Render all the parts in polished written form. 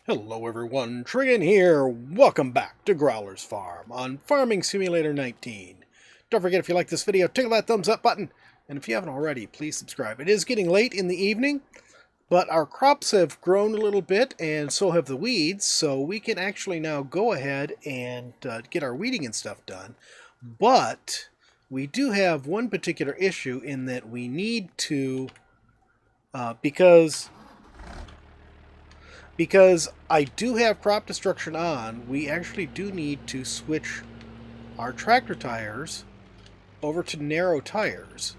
Hello everyone, Trigan here. Welcome back to Growler's Farm on Farming Simulator 19. Don't forget, if you like this video, tickle that thumbs up button. And if you haven't already, please subscribe. It is getting late in the evening, but our crops have grown a little bit, and so have the weeds, so we can actually now go ahead and get our weeding and stuff done. But we do have one particular issue in that we need to, because I do have crop destruction on, we actually do need to switch our tractor tires over to narrow tires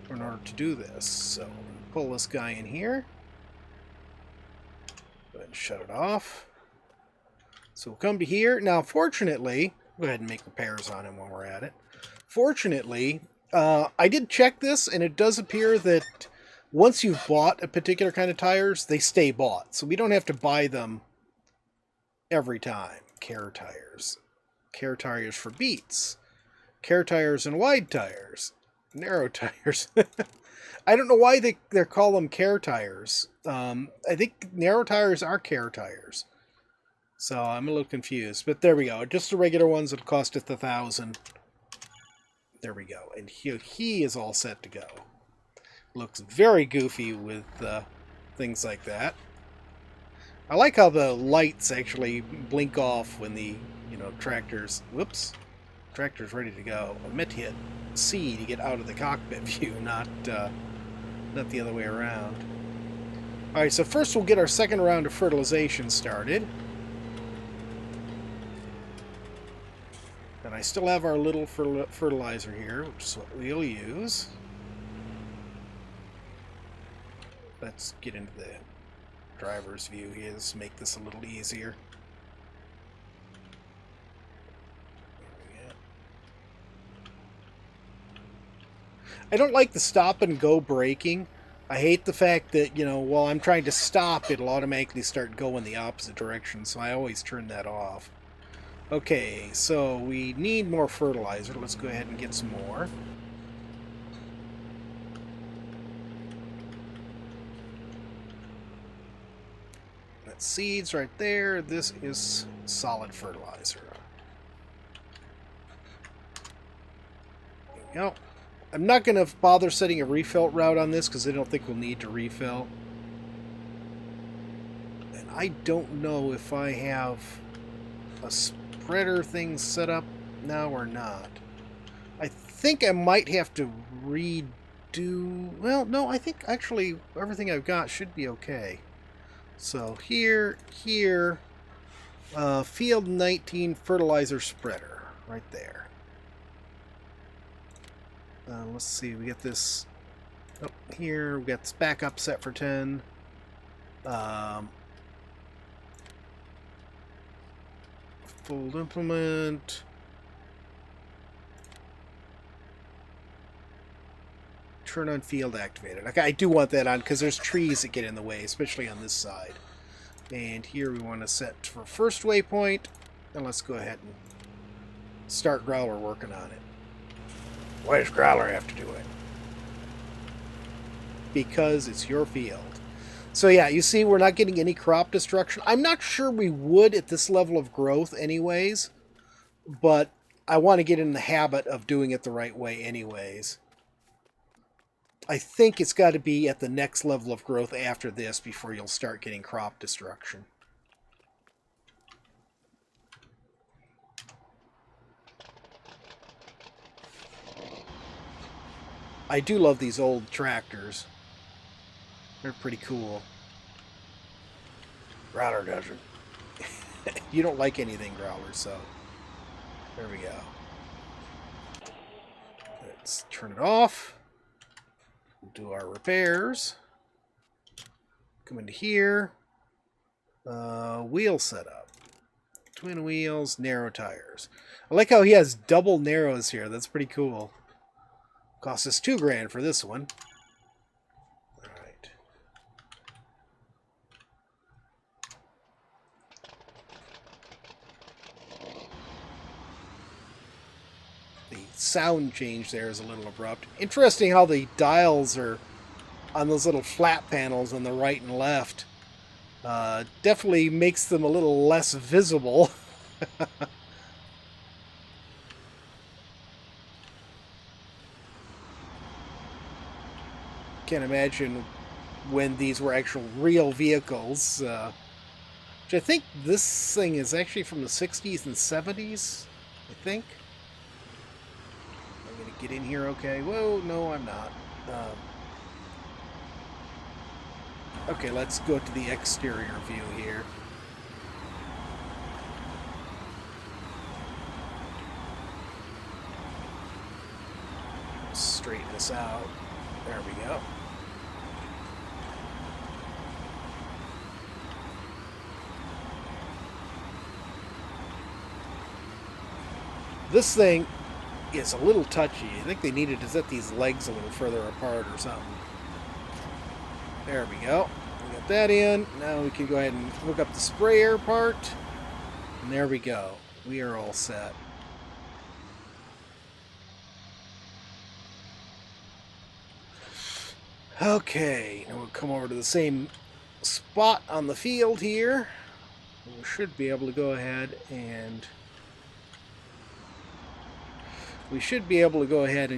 in order to do this. So pull this guy in here. Go ahead and shut it off. So we'll come to here. Now, fortunately, go ahead and make repairs on him while we're at it. Fortunately, I did check this, and it does appear that once you've bought a particular kind of tires, they stay bought. So we don't have to buy them every time. Care tires. Care tires for beets. Care tires and wide tires. Narrow tires. I don't know why they call them care tires. I think narrow tires are care tires. So I'm a little confused. But there we go. Just the regular ones that cost us $1,000. There we go. And he is all set to go. Looks very goofy with things like that. I like how the lights actually blink off when the tractor's ready to go. I meant to hit C to get out of the cockpit view, not the other way around. All right, so first we'll get our second round of fertilization started. And I still have our little fertilizer here, which is what we'll use. Let's get into the driver's view here. Let's make this a little easier. I don't like the stop and go braking. I hate the fact that, while I'm trying to stop, it'll automatically start going the opposite direction, so I always turn that off. Okay, so we need more fertilizer. Let's go ahead and get some more. That's seeds right there. This is solid fertilizer. There we go. I'm not going to bother setting a refill route on this because I don't think we'll need to refill. And I don't know if I have a spreader thing set up now or not. I think I might have to redo... Well, no, I think actually everything I've got should be okay. So here, field 19 fertilizer spreader right there. Let's see, we get this up here. We got this backup set for 10. Full implement. Turn on field activated. Okay, I do want that on because there's trees that get in the way, especially on this side. And here we want to set for first waypoint. And let's go ahead and start Growler working on it. Why does Growler have to do it? Because it's your field. So yeah, you see we're not getting any crop destruction. I'm not sure we would at this level of growth anyways. But I want to get in the habit of doing it the right way anyways. I think it's got to be at the next level of growth after this before you'll start getting crop destruction. I do love these old tractors. They're pretty cool. Growler doesn't. You don't like anything, Growler, so there we go. Let's turn it off. Do our repairs. Come into here. Wheel setup. Twin wheels, narrow tires. I like how he has double narrows here. That's pretty cool. Cost us $2,000 for this one. Alright. The sound change there is a little abrupt. Interesting how the dials are on those little flat panels on the right and left. Definitely makes them a little less visible. Can't imagine when these were actual real vehicles. Which I think this thing is actually from the 60s and 70s, I think. I'm going to get in here okay. Whoa, no, I'm not. Okay, let's go to the exterior view here. Straighten this out. There we go. This thing is a little touchy. I think they needed to set these legs a little further apart or something. There we go. We got that in. Now we can go ahead and hook up the sprayer part. And there we go. We are all set. Okay, now we'll come over to the same spot on the field here. We should be able to go ahead and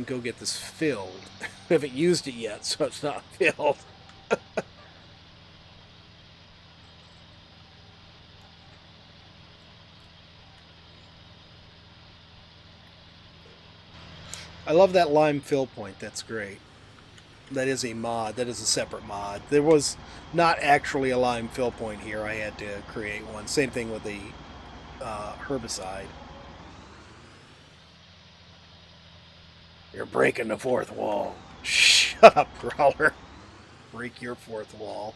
go get this filled. We haven't used it yet, so it's not filled. I love that lime fill point. That's great. That is a mod. That is a separate mod. There was not actually a lime fill point here. I had to create one. Same thing with the herbicide. You're breaking the fourth wall. Shut up, Growler. Break your fourth wall.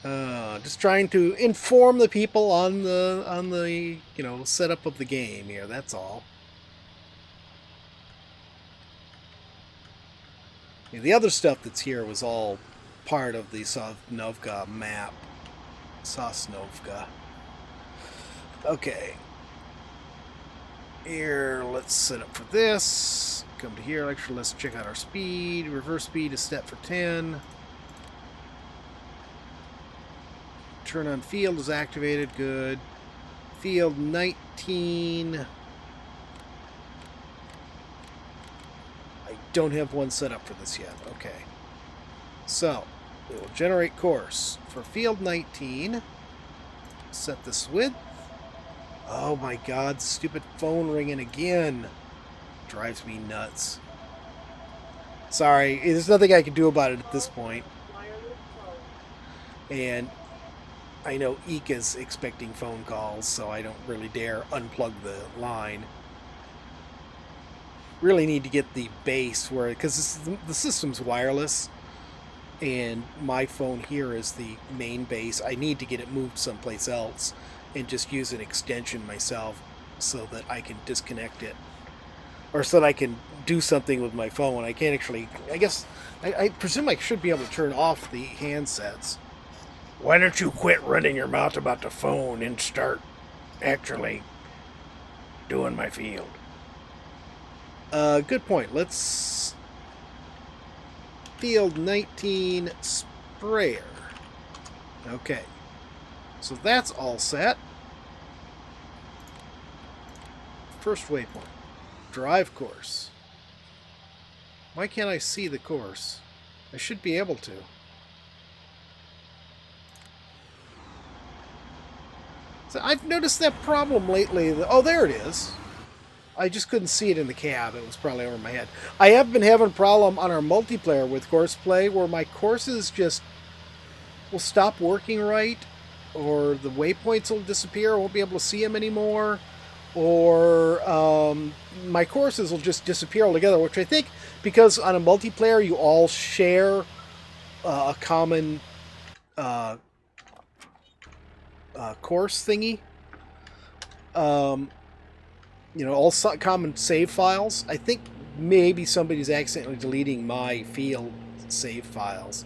Just trying to inform the people on the setup of the game here. That's all. The other stuff that's here was all part of the Sosnovka map. Sosnovka. Okay. Here, let's set up for this. Come to here. Actually, let's check out our speed. Reverse speed is set for 10. Turn on field is activated. Good. Field 19. Don't have one set up for this yet. Okay. So, we will generate course for field 19. Set this width. Oh my god, stupid phone ringing again. Drives me nuts. Sorry, there's nothing I can do about it at this point. And I know Eek is expecting phone calls, so I don't really dare unplug the line. Really need to get the base where, because the system's wireless and my phone here is the main base. I need to get it moved someplace else and just use an extension myself so that I can disconnect it, or so that I can do something with my phone. I can't actually, I guess I presume I should be able to turn off the handsets. Why don't you quit running your mouth about the phone and start actually doing my field? Good point. Let's field 19 sprayer. Okay. So that's all set. First waypoint. Drive course. Why can't I see the course? I should be able to. So I've noticed that problem lately. Oh, there it is. I just couldn't see it in the cab. It was probably over my head. I have been having a problem on our multiplayer with course play where my courses just will stop working right, or the waypoints will disappear. I won't be able to see them anymore, or my courses will just disappear altogether, which I think because on a multiplayer you all share a common course thingy. All common save files. I think maybe somebody's accidentally deleting my field save files.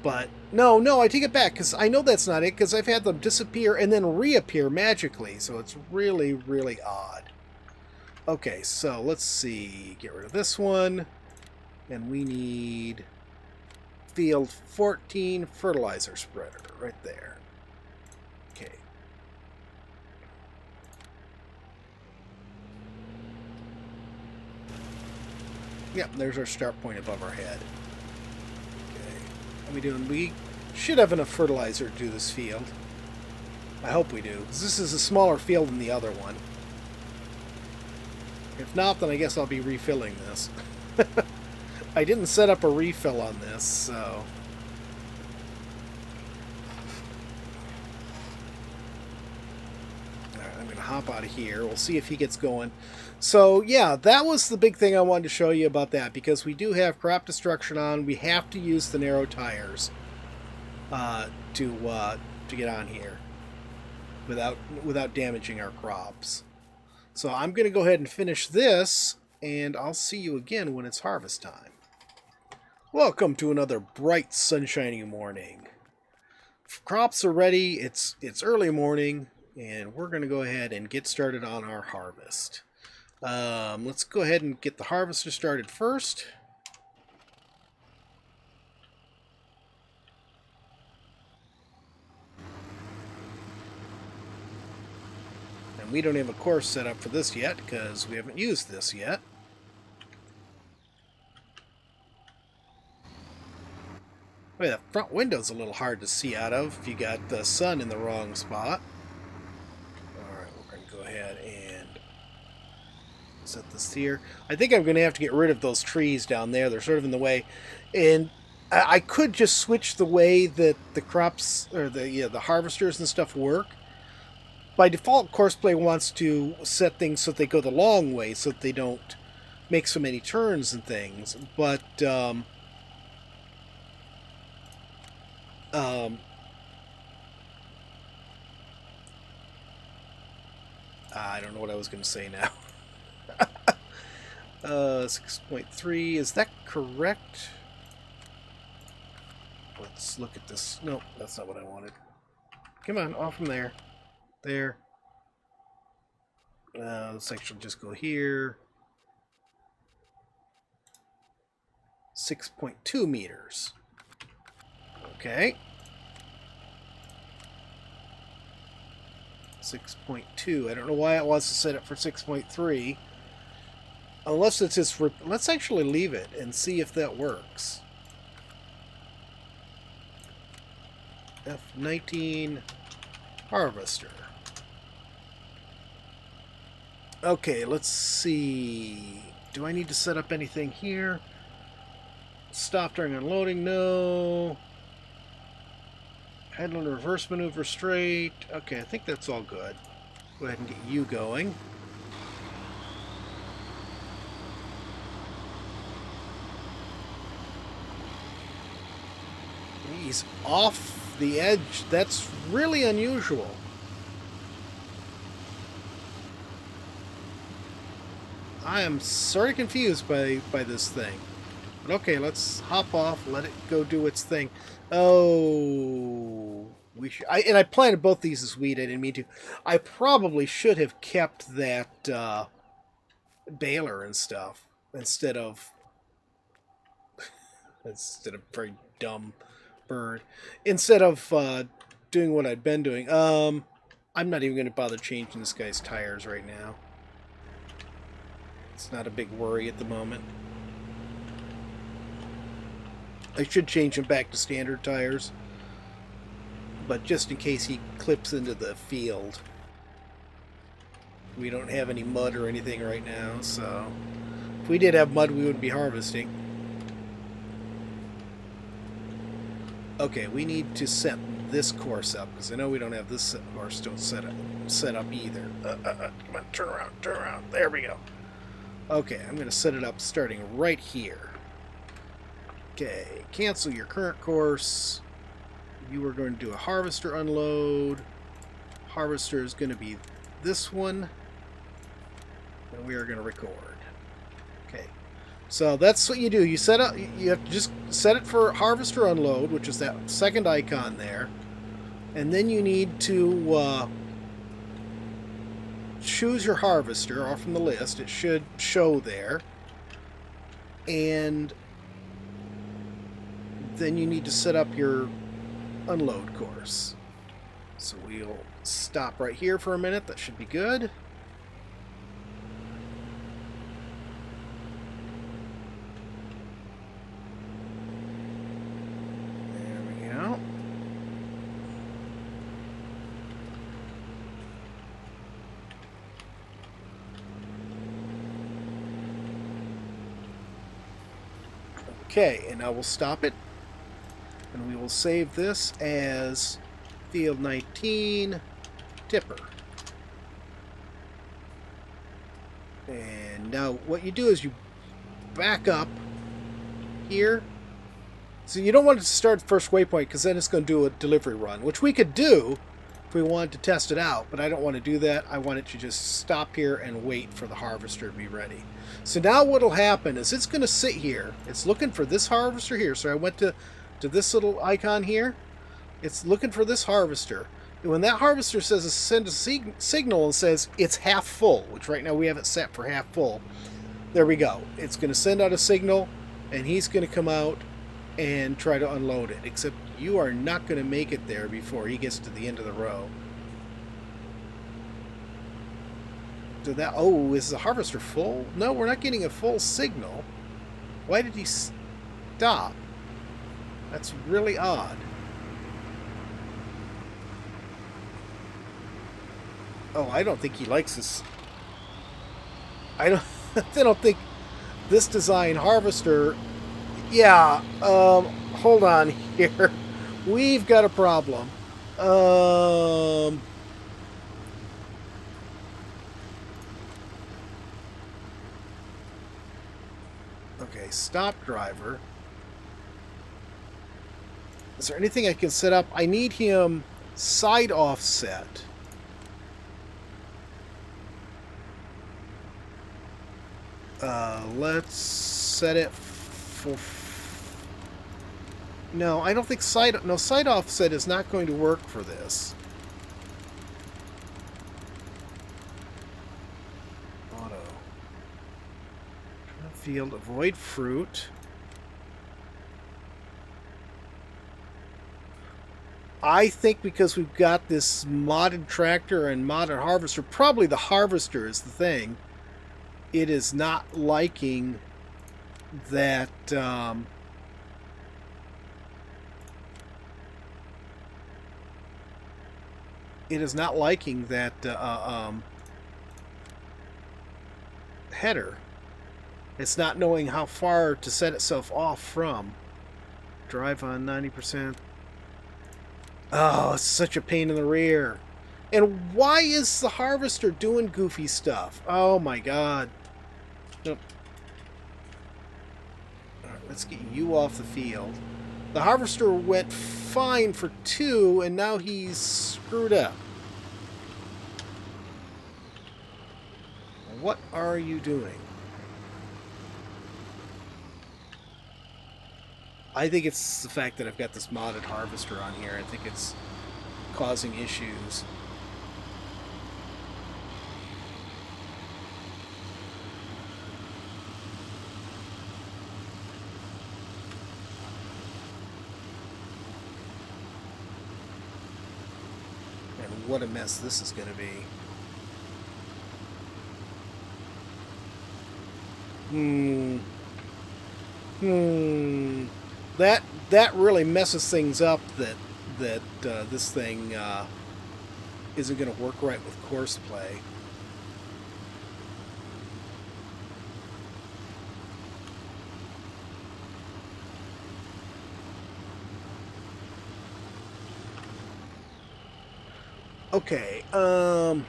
But no, I take it back, because I know that's not it, because I've had them disappear and then reappear magically, so it's really, really odd. Okay, so let's see. Get rid of this one. And we need field 14 fertilizer spreader right there. Okay. Yep, there's our start point above our head. Okay. What are we doing? We should have enough fertilizer to do this field. I hope we do, because this is a smaller field than the other one. If not, then I guess I'll be refilling this. I didn't set up a refill on this, so... Alright, I'm going to hop out of here. We'll see if he gets going. So, yeah, that was the big thing I wanted to show you about that, because we do have crop destruction on. We have to use the narrow tires to get on here without damaging our crops. So I'm going to go ahead and finish this, and I'll see you again when it's harvest time. Welcome to another bright, sunshiny morning. Crops are ready. It's early morning, and we're going to go ahead and get started on our harvest. Let's go ahead and get the harvester started first. We don't have a course set up for this yet because we haven't used this yet. Wait, the front window's a little hard to see out of if you got the sun in the wrong spot. Alright, we're going to go ahead and set this here. I think I'm going to have to get rid of those trees down there. They're sort of in the way. And I could just switch the way that the crops, or the harvesters and stuff work. By default, Courseplay wants to set things so that they go the long way, so that they don't make so many turns and things. But I don't know what I was going to say now. 6.3, is that correct? Let's look at this. No, that's not what I wanted. Come on, off from there. There. This section will just go here. 6.2 meters. Okay. 6.2. I don't know why it wants to set it for 6.3. Unless it's just... Let's actually leave it and see if that works. F19 harvester. Okay, let's see. Do I need to set up anything here? Stop during unloading? No. Headland reverse maneuver straight. Okay, I think that's all good. Go ahead and get you going. He's off the edge. That's really unusual. I am sort of confused by this thing. But okay, let's hop off, let it go do its thing. Oh, I planted both these as wheat. I didn't mean to. I probably should have kept that baler and stuff instead of very dumb bird. Instead of doing what I'd been doing. I'm not even going to bother changing this guy's tires right now. It's not a big worry at the moment. I should change him back to standard tires, but just in case he clips into the field. We don't have any mud or anything right now, so if we did have mud, we wouldn't be harvesting. Okay, we need to set this course up, because I know we don't have this course still set up either. Come on, turn around. There we go. Okay, I'm going to set it up starting right here. Okay, cancel your current course. You are going to do a harvester unload. Harvester is going to be this one. And we are going to record. Okay, so that's what you do. You set up. You have to just set it for harvester unload, which is that second icon there. And then you need to choose your harvester off from the list. It should show there. And then you need to set up your unload course. So we'll stop right here for a minute. That should be good. There we go. Okay, and now we'll stop it. And we will save this as Field 19 Tipper. And now what you do is you back up here. So you don't want to start the first waypoint because then it's going to do a delivery run, which we could do if we wanted to test it out, but I don't want to do that. I want it to just stop here and wait for the harvester to be ready. So now what will happen is it's going to sit here. It's looking for this harvester here. So I went to this little icon here. It's looking for this harvester. And when that harvester says send a signal and says it's half full, which right now we have it set for half full, there we go. It's going to send out a signal, and he's going to come out and try to unload it. Except you are not going to make it there before he gets to the end of the row. So that, oh, is the harvester full? No, we're not getting a full signal. Why did he stop? That's really odd. Oh, I don't think he likes this. I don't think this design harvester. Yeah, hold on here. We've got a problem. Okay, stop driver. Is there anything I can set up? I need him side offset. Let's set it for... No, I don't think side offset is not going to work for this. Auto. Field, avoid fruit. I think because we've got this modded tractor and modded harvester, probably the harvester is the thing. It is not liking that header. It's not knowing how far to set itself off from. Drive on 90%. Oh, it's such a pain in the rear. And why is the harvester doing goofy stuff? Oh my god. Nope. Alright, let's get you off the field. The harvester went fine for 2, and now he's screwed up. What are you doing? I think it's the fact that I've got this modded harvester on here. I think it's causing issues. And what a mess this is going to be. That really messes things up. That this thing isn't going to work right with course play. Okay. I'm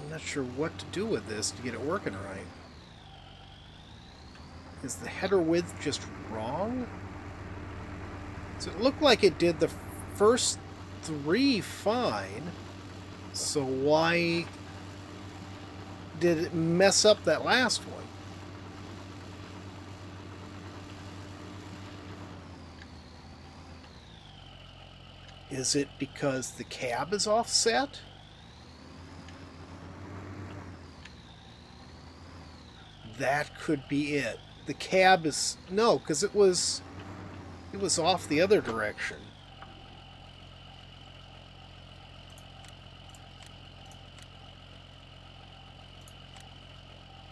not sure what to do with this to get it working right. Is the header width just wrong? So it looked like it did the first 3 fine. So why did it mess up that last one? Is it because the cab is offset? That could be it. The cab is... No, because it was off the other direction.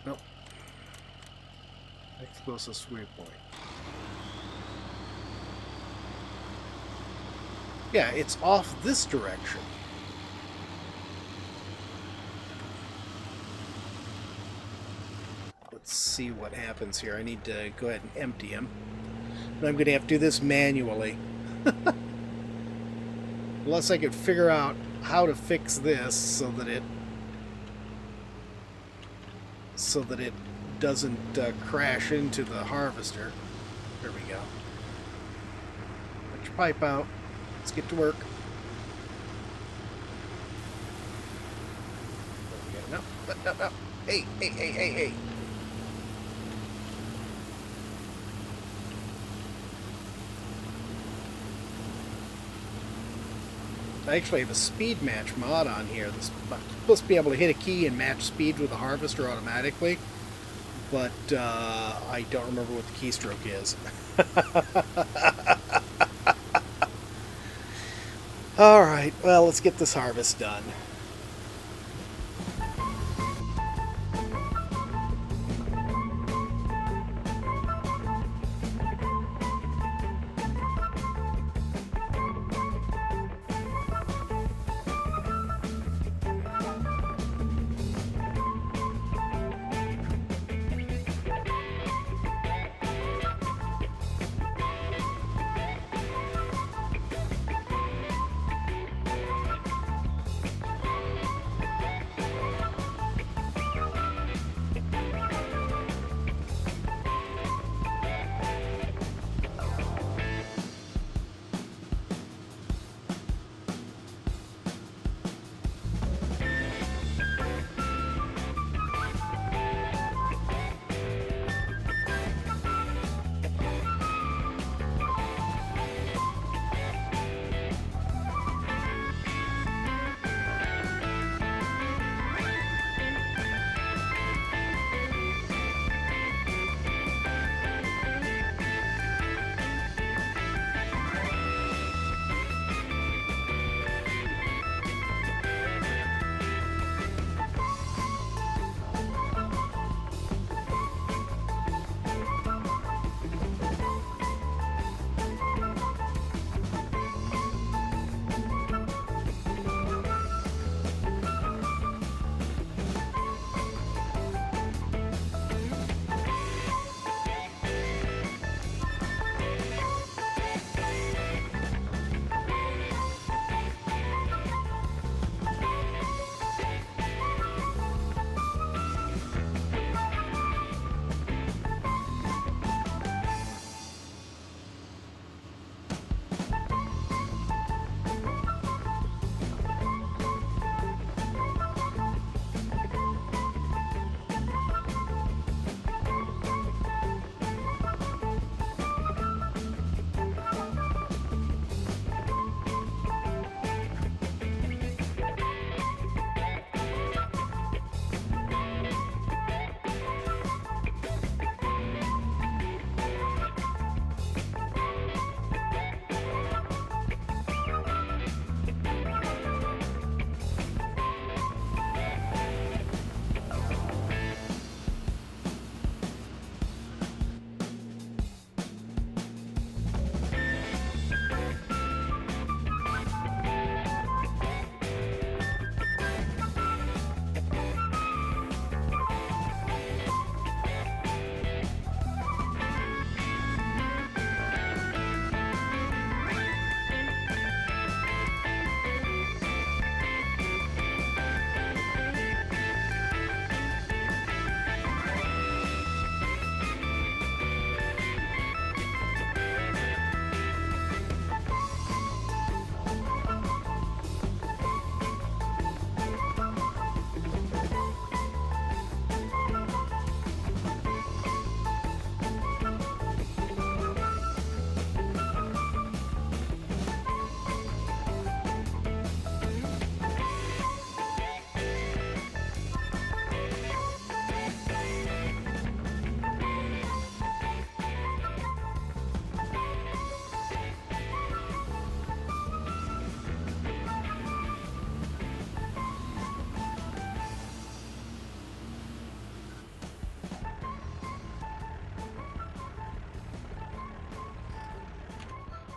Nope. Next closest waypoint. Yeah, it's off this direction. Let's see what happens here. I need to go ahead and empty him. And I'm going to have to do this manually. Unless I could figure out how to fix this so that it doesn't crash into the harvester. There we go. Let your pipe out. Let's get to work. No. Hey. I actually have a speed match mod on here. I'm supposed to be able to hit a key and match speed with the harvester automatically, but I don't remember what the keystroke is. Alright, well, let's get this harvest done.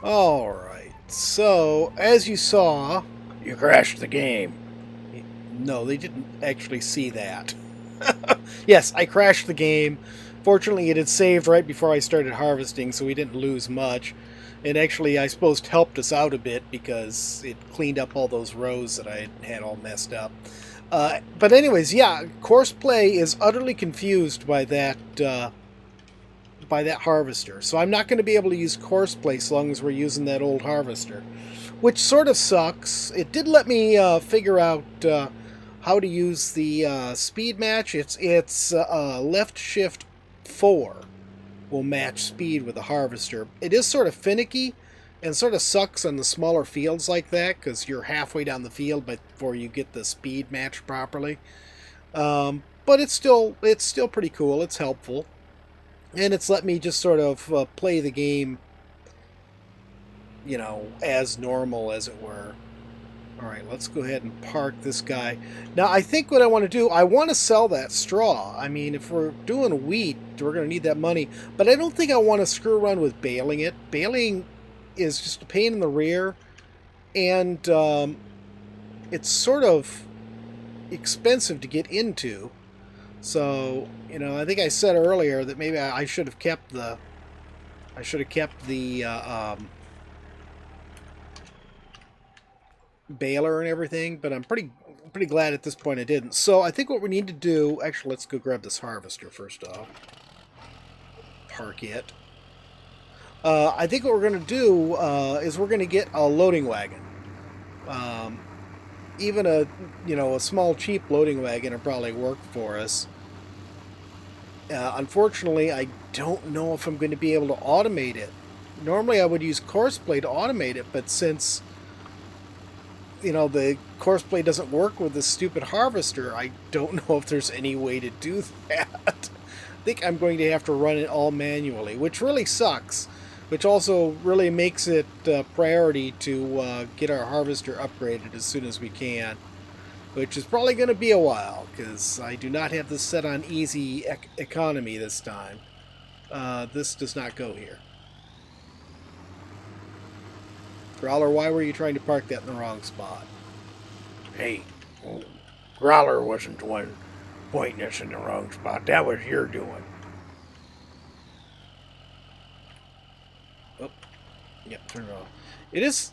Alright, so as you saw, you crashed the game. No, they didn't actually see that. Yes, I crashed the game. Fortunately, it had saved right before I started harvesting, so we didn't lose much. And actually, I suppose helped us out a bit because it cleaned up all those rows that I had all messed up. But anyways, yeah, Courseplay is utterly confused by that harvester. So I'm not going to be able to use Courseplay so long as we're using that old harvester, which sort of sucks. It did let me figure out how to use the speed match. It's left shift 4 will match speed with the harvester. It is sort of finicky and sort of sucks on the smaller fields like that because you're halfway down the field before you get the speed match properly. But it's still pretty cool. It's helpful. And it's let me just sort of play the game, you know, as normal, as it were. Alright, let's go ahead and park this guy. Now, I think what I want to do, I want to sell that straw. I mean, if we're doing wheat, we're going to need that money. But I don't think I want to screw around with baling it. Baling is just a pain in the rear. And it's sort of expensive to get into. So, you know, I think I said earlier that maybe I should have kept the baler and everything, but I'm pretty glad at this point I didn't. So I think what we need to do, actually, let's go grab this harvester first off. Park it. I think what we're going to do is we're going to get a loading wagon. Even a small cheap loading wagon will probably work for us. Unfortunately, I don't know if I'm going to be able to automate it. Normally, I would use Courseplay to automate it, but since the Courseplay doesn't work with this stupid harvester, I don't know if there's any way to do that. I think I'm going to have to run it all manually, which really sucks. Which also really makes it a priority to get our harvester upgraded as soon as we can. Which is probably going to be a while, because I do not have this set on easy economy this time. This does not go here. Growler, why were you trying to park that in the wrong spot? Hey, Growler wasn't the one pointing us in the wrong spot. That was your doing. Oh, yep, turn it off. It's,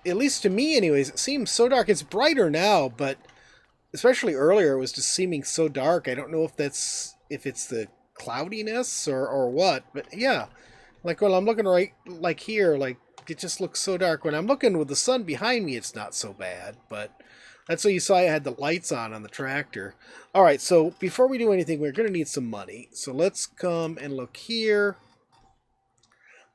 at least to me anyways, it seems so dark. It's brighter now, but especially earlier it was just seeming so dark. I don't know if it's the cloudiness or what, but yeah. Like when I'm looking right like here, like it just looks so dark. When I'm looking with the sun behind me, it's not so bad, but that's what you saw. I had the lights on the tractor. All right, so before we do anything, we're going to need some money. So let's come and look here.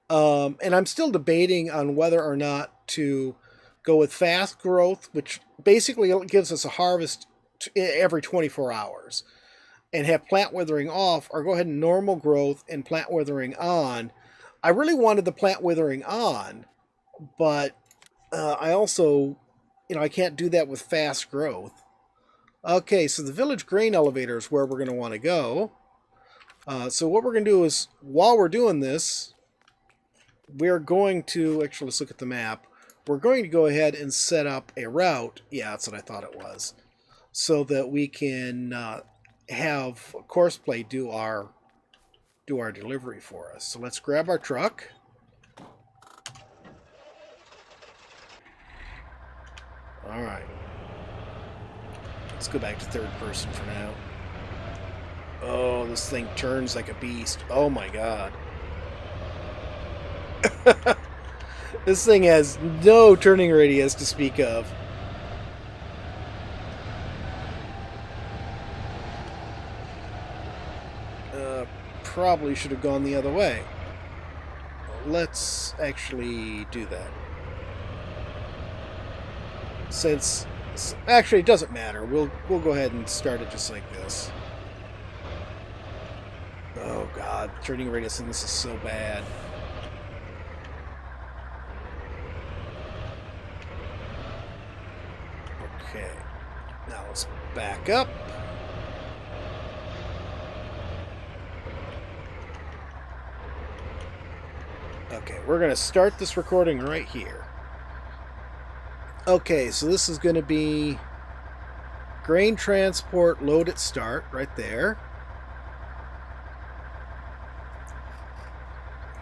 And I'm still debating on whether or not to go with fast growth, which basically gives us a harvest every 24 hours, and have plant withering off, or go ahead and normal growth and plant withering on. I really wanted the plant withering on, but I also, I can't do that with fast growth. Okay, so the village grain elevator is where we're going to want to go. So what we're going to do is, while we're doing this, we're going to, actually, let's look at the map. We're going to go ahead and set up a route. Yeah, that's what I thought it was. So that we can have Courseplay do our delivery for us. So let's grab our truck. All right. Let's go back to third person for now. Oh, this thing turns like a beast. Oh my god. This thing has no turning radius to speak of. Probably should have gone the other way. Let's actually do that. Since actually it doesn't matter. We'll go ahead and start it just like this. Oh god, turning radius in this is so bad. Okay, now let's back up. Okay, we're going to start this recording right here. Okay, so this is going to be grain transport load at start right there.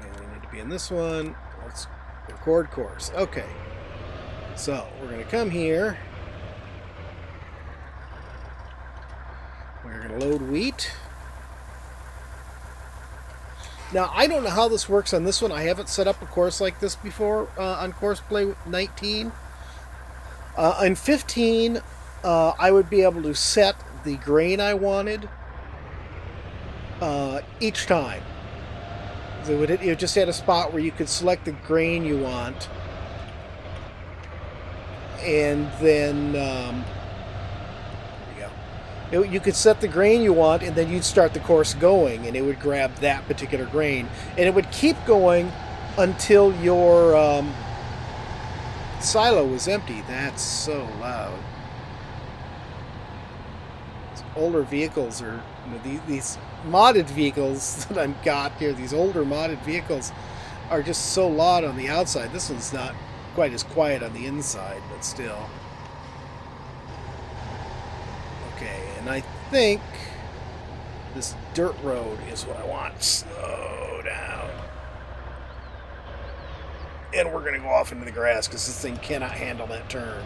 And we need to be in this one. Let's record course. Okay, so we're going to come here. We're going to load wheat. Now, I don't know how this works on this one. I haven't set up a course like this before on Course Play 19. In 15, I would be able to set the grain I wanted each time. So it just had a spot where you could select the grain you want. And then you could set the grain you want, and then you'd start the course going, and it would grab that particular grain. And it would keep going until your silo was empty. That's so loud. These older vehicles are, these modded vehicles that I've got here, these older modded vehicles are just so loud on the outside. This one's not quite as quiet on the inside, but still. Okay, and I think this dirt road is what I want. Slow down. And we're going to go off into the grass because this thing cannot handle that turn.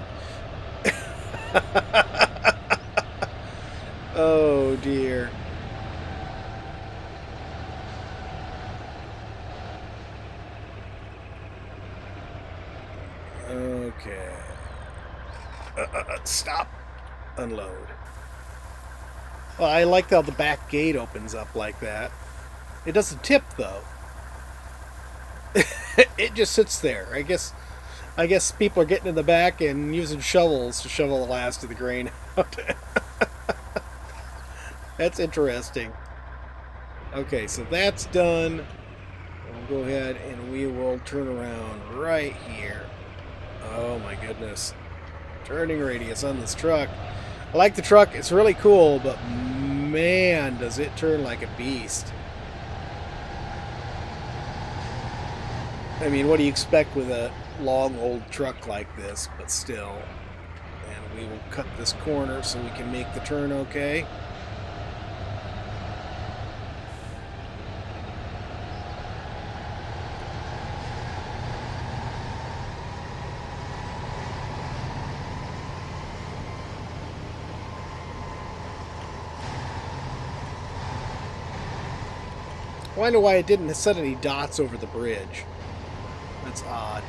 Oh, dear. Okay. Stop. Unload. Well, I like how the back gate opens up like that. It doesn't tip, though. It just sits there. I guess people are getting in the back and using shovels to shovel the last of the grain out. That's interesting. Okay, so that's done. We'll go ahead and we will turn around right here. Oh my goodness. Turning radius on this truck. I like the truck. It's really cool, but man, does it turn like a beast. I mean, what do you expect with a long old truck like this, but still. And we will cut this corner so we can make the turn okay. I wonder why it didn't set any dots over the bridge. That's odd.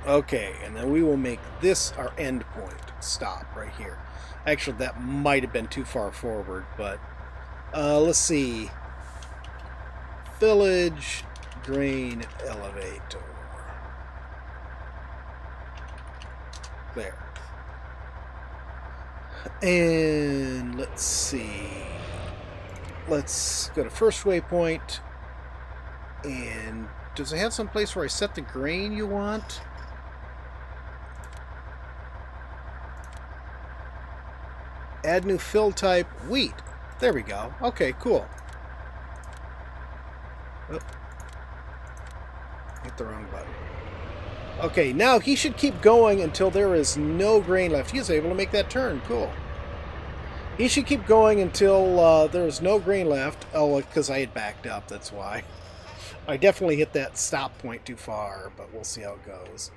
Okay, and then we will make this our end point. Stop right here. Actually, that might have been too far forward, but let's see. Village grain elevator. There. And let's see. Let's go to first waypoint. And does it have some place where I set the grain you want? Add new fill type, wheat. There we go. Okay, cool. Oh. Hit the wrong button. Okay, now he should keep going until there is no grain left. He is able to make that turn. Cool. He should keep going until there is no grain left. Oh, because I had backed up, that's why. I definitely hit that stop point too far, but we'll see how it goes.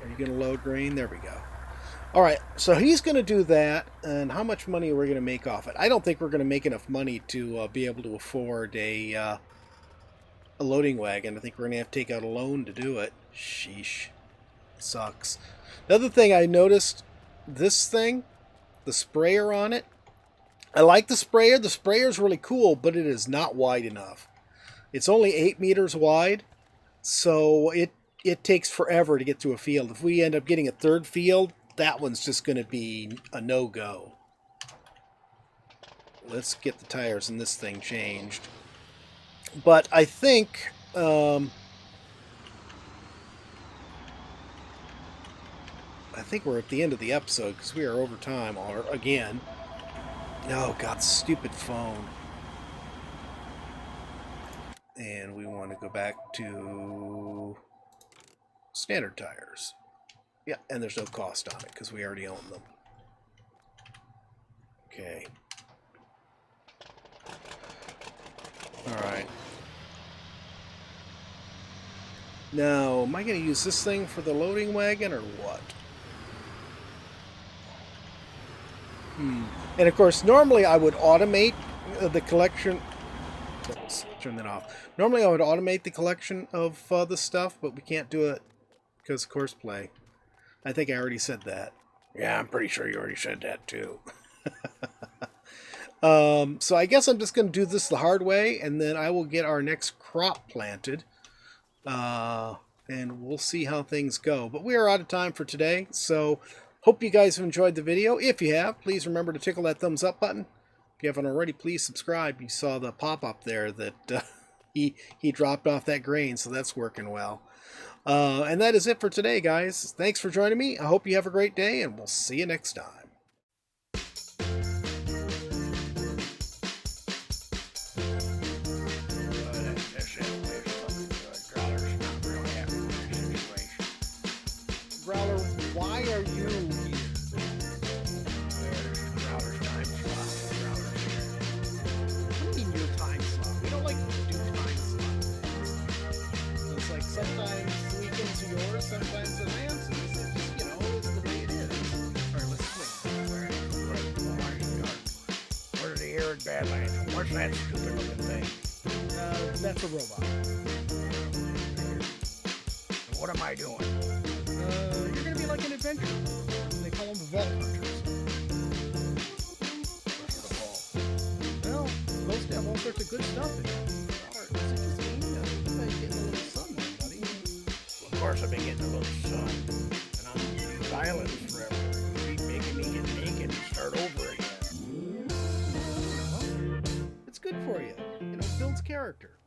Are you going to load grain? There we go. All right, so he's going to do that, and how much money are we going to make off it? I don't think we're going to make enough money to be able to afford a loading wagon. I think we're going to have to take out a loan to do it. Sheesh. Sucks. Another thing I noticed, this thing, the sprayer on it, I like the sprayer. The sprayer is really cool, but it is not wide enough. It's only 8 meters wide, so it takes forever to get to a field. If we end up getting a third field, that one's just going to be a no-go. Let's get the tires in this thing changed. But I think think we're at the end of the episode because we are over time again. Oh, God, stupid phone. And we want to go back to standard tires. Yeah, and there's no cost on it because we already own them. Okay. Alright. Now, am I going to use this thing for the loading wagon or what? And of course, normally I would automate the collection. Let's turn that off. Normally I would automate the collection of the stuff, but we can't do it because of course play. I think I already said that. Yeah, I'm pretty sure you already said that too. So I guess I'm just going to do this the hard way, and then I will get our next crop planted. And we'll see how things go. But we are out of time for today, so hope you guys have enjoyed the video. If you have, please remember to tickle that thumbs up button. If you haven't already, please subscribe. You saw the pop-up there that he dropped off that grain, so that's working well. And that is it for today, guys. Thanks for joining me. I hope you have a great day, and we'll see you next time. Growler, why are you here? Growler's time slot. Growler's here. What do you mean your time slot? We don't like to do time slots. It's like sometimes weekends are yours, sometimes they're Lance's. It's just, it's the way it is. Alright, let's swing. Where are the arid Badlands? What's that stupid looking thing? That's a robot. What am I doing? You're gonna be like an adventurer. They call them vault hunters. What's the ball? Well, supposed to have all sorts of good stuff in it. Is it just me? You've been getting a little sun there, buddy. Well, of course I've been getting a little sun. And I'm in these islands forever. You keep making me get naked and start over again. Well, it's good for you. It builds character.